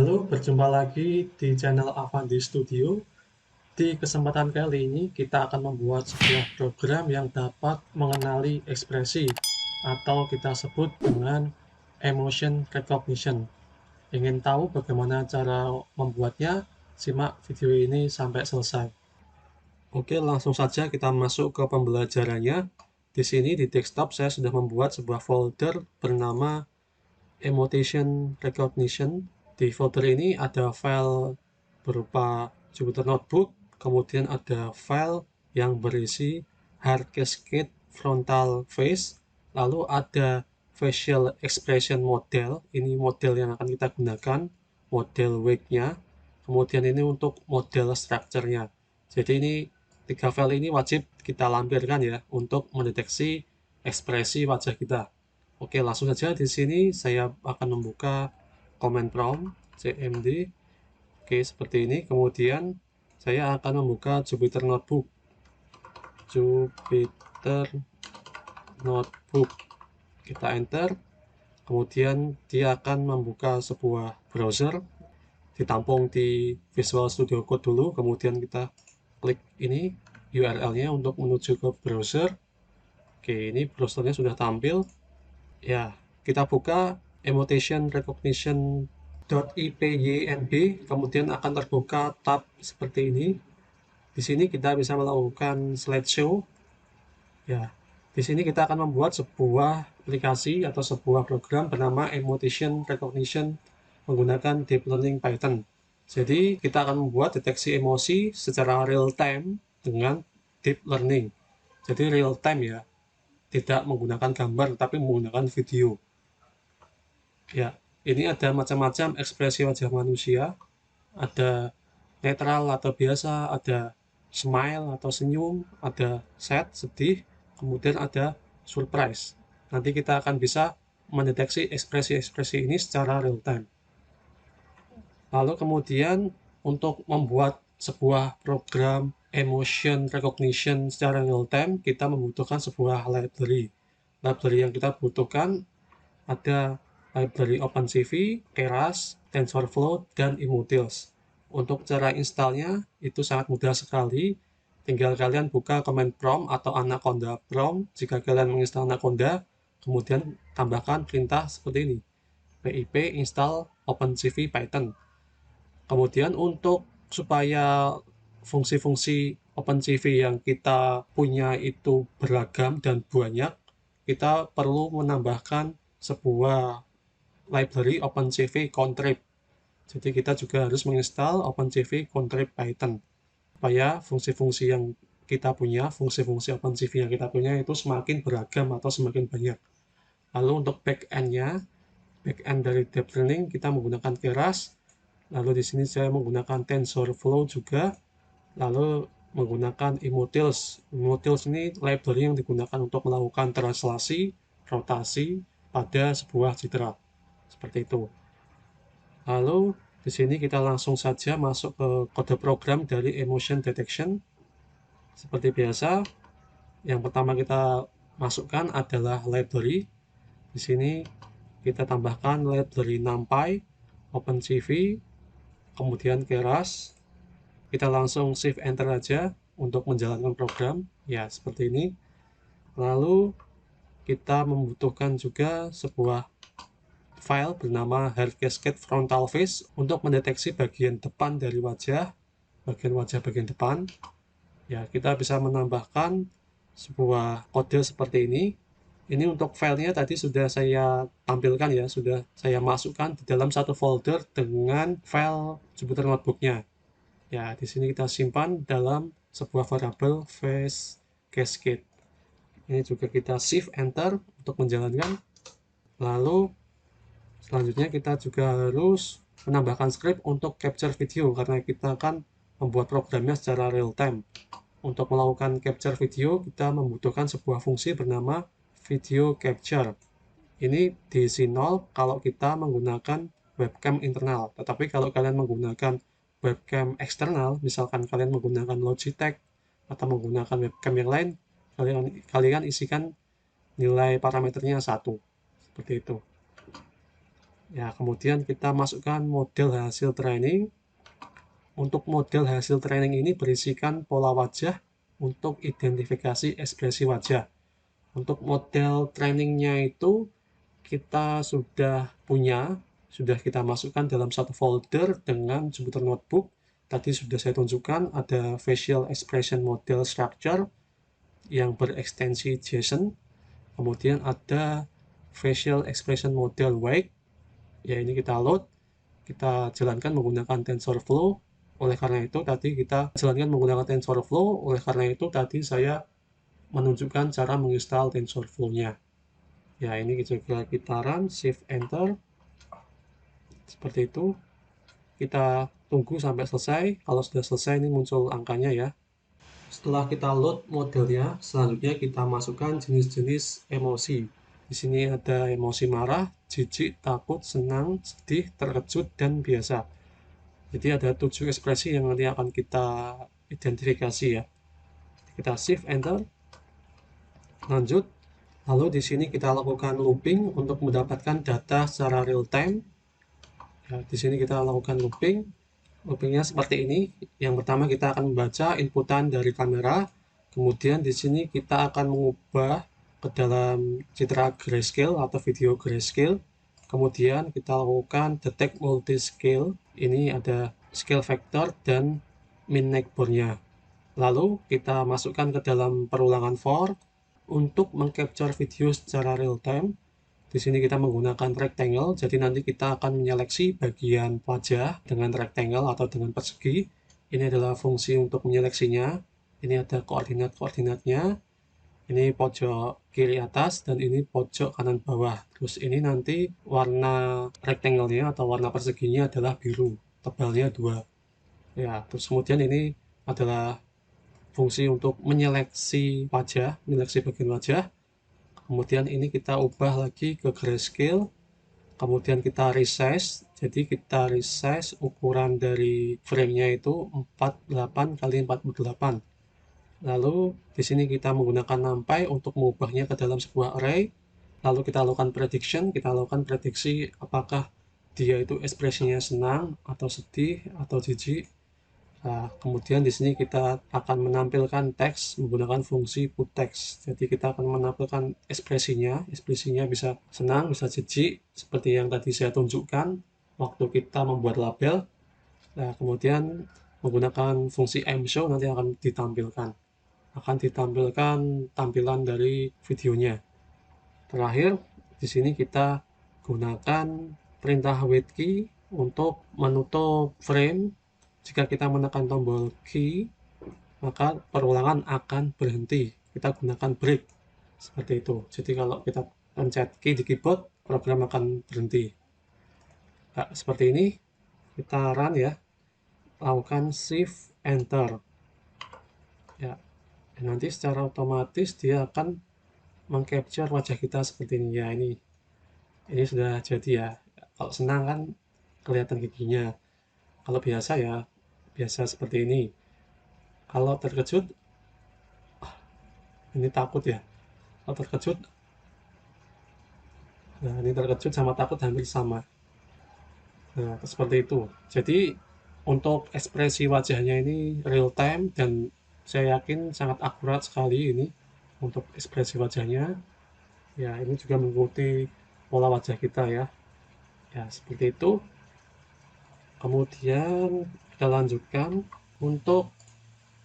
Halo, berjumpa lagi di channel Avandi Studio. Di kesempatan kali ini, kita akan membuat sebuah program yang dapat mengenali ekspresi atau kita sebut dengan emotion recognition. Ingin tahu bagaimana cara membuatnya? Simak video ini sampai selesai. Oke, langsung saja kita masuk ke pembelajarannya. Di sini di desktop saya sudah membuat sebuah folder bernama Emotion Recognition. Di folder ini ada file berupa Jupyter Notebook, kemudian ada file yang berisi Hard Cascade Frontal Face, lalu ada Facial Expression Model, ini model yang akan kita gunakan, model wake-nya, kemudian ini untuk model structure-nya. Jadi ini tiga file ini wajib kita lampirkan ya, untuk mendeteksi ekspresi wajah kita. Oke, langsung saja di sini saya akan membuka command prompt cmd. Oke, seperti ini. Kemudian saya akan membuka Jupyter Notebook. Jupyter Notebook. Kita enter. Kemudian dia akan membuka sebuah browser. Ditampung di Visual Studio Code dulu. Kemudian kita klik ini URL-nya untuk menuju ke browser. Oke, ini browsernya sudah tampil. Ya, kita buka Emotion Recognition.ipynb, kemudian akan terbuka tab seperti ini. Di sini kita bisa melakukan slideshow. Ya, di sini kita akan membuat sebuah aplikasi atau sebuah program bernama Emotion Recognition menggunakan Deep Learning Python. Jadi kita akan membuat deteksi emosi secara real time dengan Deep Learning. Jadi real time ya, tidak menggunakan gambar tapi menggunakan video. Ya, ini ada macam-macam ekspresi wajah manusia. Ada netral atau biasa, ada smile atau senyum, ada sad, sedih, kemudian ada surprise. Nanti kita akan bisa mendeteksi ekspresi-ekspresi ini secara real time. Lalu kemudian untuk membuat sebuah program emotion recognition secara real time, kita membutuhkan sebuah library. Library yang kita butuhkan ada library OpenCV, Keras, TensorFlow, dan Immutils. Untuk cara installnya itu sangat mudah sekali. Tinggal kalian buka command prompt atau Anaconda prompt. Jika kalian menginstal Anaconda, kemudian tambahkan perintah seperti ini. pip install OpenCV Python. Kemudian untuk supaya fungsi-fungsi OpenCV yang kita punya itu beragam dan banyak, kita perlu menambahkan sebuah library OpenCV contrib. Jadi kita juga harus menginstal OpenCV contrib Python supaya fungsi-fungsi yang kita punya, fungsi-fungsi OpenCV yang kita punya itu semakin beragam atau semakin banyak. Lalu untuk backend-nya, backend dari deep learning kita menggunakan Keras. Lalu di sini saya menggunakan TensorFlow juga. Lalu menggunakan Immutils. Immutils ini library yang digunakan untuk melakukan translasi, rotasi pada sebuah citra. Seperti itu. Lalu di sini kita langsung saja masuk ke kode program dari emotion detection. Seperti biasa, yang pertama kita masukkan adalah library. Di sini kita tambahkan library NumPy, OpenCV, kemudian Keras. Kita langsung shift enter aja untuk menjalankan program. Ya, seperti ini. Lalu kita membutuhkan juga sebuah file bernama Hard Cascade Frontal Face untuk mendeteksi bagian depan dari wajah, bagian depan. Ya, kita bisa menambahkan sebuah kode seperti ini. Ini untuk filenya tadi sudah saya tampilkan ya, sudah saya masukkan di dalam satu folder dengan file Jupyter Notebook-nya. Ya, di sini kita simpan dalam sebuah variabel face cascade. Ini juga kita shift enter untuk menjalankan. Lalu selanjutnya kita juga harus menambahkan script untuk capture video karena kita akan membuat programnya secara real time. Untuk melakukan capture video, kita membutuhkan sebuah fungsi bernama video capture. Ini diisi 0 kalau kita menggunakan webcam internal. Tetapi kalau kalian menggunakan webcam eksternal, misalkan kalian menggunakan Logitech atau menggunakan webcam yang lain, kalian isikan nilai parameternya 1. Seperti itu. Ya, kemudian kita masukkan model hasil training. Untuk model hasil training ini berisikan pola wajah untuk identifikasi ekspresi wajah. Untuk model trainingnya itu kita sudah punya, sudah kita masukkan dalam satu folder dengan Jupyter Notebook. Tadi sudah saya tunjukkan ada facial expression model structure yang berekstensi JSON. Kemudian ada facial expression model wake, ya ini kita load, kita jalankan menggunakan TensorFlow. Oleh karena itu tadi kita jalankan menggunakan TensorFlow, oleh karena itu tadi saya menunjukkan cara menginstal TensorFlow-nya. Ya, ini juga kita run, shift enter, seperti itu. Kita tunggu sampai selesai. Kalau sudah selesai ini muncul angkanya ya. Setelah kita load modelnya, selanjutnya kita masukkan jenis-jenis emosi. Di sini ada emosi marah, jijik, takut, senang, sedih, terkejut, dan biasa. Jadi ada 7 ekspresi yang nanti akan kita identifikasi ya. Kita shift enter, lanjut. Lalu di sini kita lakukan looping untuk mendapatkan data secara real time. Ya, di sini kita lakukan looping. Loopingnya seperti ini. Yang pertama kita akan membaca inputan dari kamera. Kemudian di sini kita akan mengubah ke dalam citra grayscale atau video grayscale. Kemudian kita lakukan detect multiscale. Ini ada scale factor dan min neckbore-nya. Lalu kita masukkan ke dalam perulangan for untuk mengcapture video secara real time. Di sini kita menggunakan rectangle, jadi nanti kita akan menyeleksi bagian wajah dengan rectangle atau dengan persegi. Ini adalah fungsi untuk menyeleksinya. Ini ada koordinat-koordinatnya. Ini pojok kiri atas dan ini pojok kanan bawah. Terus ini nanti warna rectangle-nya atau warna perseginya adalah biru, tebalnya 2. Ya, terus kemudian ini adalah fungsi untuk menyeleksi wajah, menyeleksi bagian wajah. Kemudian ini kita ubah lagi ke grayscale, kemudian kita resize, jadi kita resize ukuran dari frame-nya itu 48 kali 48. Lalu di sini kita menggunakan numpy untuk mengubahnya ke dalam sebuah array. Lalu kita lakukan prediction, kita lakukan prediksi apakah dia itu ekspresinya senang atau sedih atau jijik. Nah, kemudian di sini kita akan menampilkan teks menggunakan fungsi putText. Jadi kita akan menampilkan ekspresinya bisa senang, bisa jijik, seperti yang tadi saya tunjukkan waktu kita membuat label. Nah, kemudian menggunakan fungsi mshow nanti akan ditampilkan tampilan dari videonya. Terakhir, di sini kita gunakan perintah wait key untuk menutup frame. Jika kita menekan tombol key, maka perulangan akan berhenti. Kita gunakan break seperti itu. Jadi kalau kita pencet key di keyboard, program akan berhenti. Nah, seperti ini kita run ya. Lakukan shift enter. Ya, dan nanti secara otomatis dia akan mengcapture wajah kita seperti ini ya. Ini sudah jadi ya. Kalau senang kan kelihatan giginya. Kalau biasa ya biasa seperti ini. Kalau terkejut, ini takut ya. Kalau terkejut, nah ini terkejut sama takut hampir sama. Nah, seperti itu. Jadi untuk ekspresi wajahnya ini real time dan saya yakin sangat akurat sekali ini untuk ekspresi wajahnya. Ya, ini juga mengikuti pola wajah kita ya. Ya, seperti itu. Kemudian kita lanjutkan untuk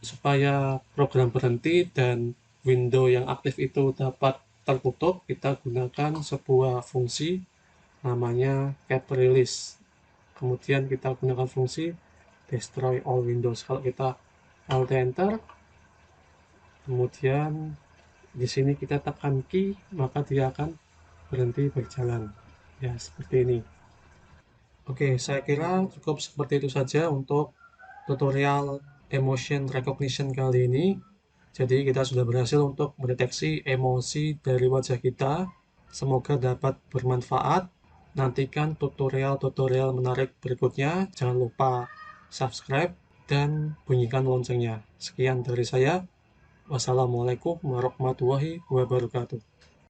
supaya program berhenti dan window yang aktif itu dapat tertutup, kita gunakan sebuah fungsi namanya cat release. Kemudian kita gunakan fungsi destroy all windows. Kalau kita alt enter, kemudian di sini kita tekan key, maka dia akan berhenti berjalan. Ya, seperti ini. Oke, saya kira cukup seperti itu saja untuk tutorial emotion recognition kali ini. Jadi kita sudah berhasil untuk mendeteksi emosi dari wajah kita. Semoga dapat bermanfaat. Nantikan tutorial-tutorial menarik berikutnya. Jangan lupa subscribe dan bunyikan loncengnya. Sekian dari saya. Wassalamualaikum warahmatullahi wabarakatuh.